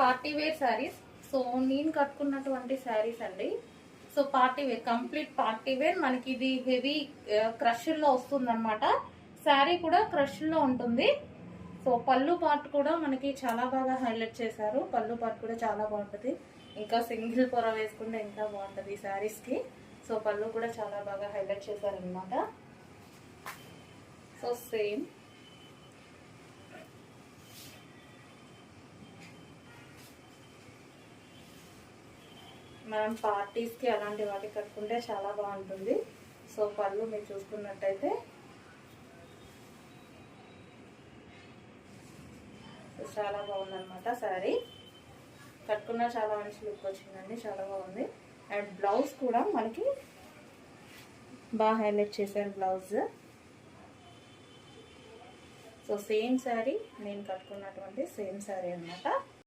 Party wear saris. So నేను కట్టుకున్నటువంటి శారీస్ అండి. So party wear, complete party wear. మనకి ఇది హెవీ క్రష్ లో వస్తుంది అనమాట. శారీ కూడా క్రష్ లో ఉంటుంది. సో పళ్ళు పార్ట్ కూడా మనకి చాలా బాగా హైలైట్ చేశారు. పళ్ళు పార్ట్ కూడా చాలా బాగుంటుంది. ఇంకా సింగిల్ పొర వేసుకుంటే ఇంకా బాగుంటుంది ఈ శారీస్ కి. సో పళ్ళు కూడా చాలా బాగా హైలైట్ చేశారనమాట. సో సేమ్ మనం పార్టీస్కి అలాంటి వాటికి కట్టుకుంటే చాలా బాగుంటుంది. సో పళ్ళు మీరు చూసుకున్నట్టయితే చాలా బాగుందన్నమాట. శారీ కట్టుకున్నా చాలా మంచి లుక్ వచ్చిందండి, చాలా బాగుంది. అండ్ బ్లౌజ్ కూడా మనకి బాగా హైలైట్ చేశారు బ్లౌజ్. సో సేమ్ శారీ, నేను కట్టుకున్నటువంటి సేమ్ శారీ అన్నమాట.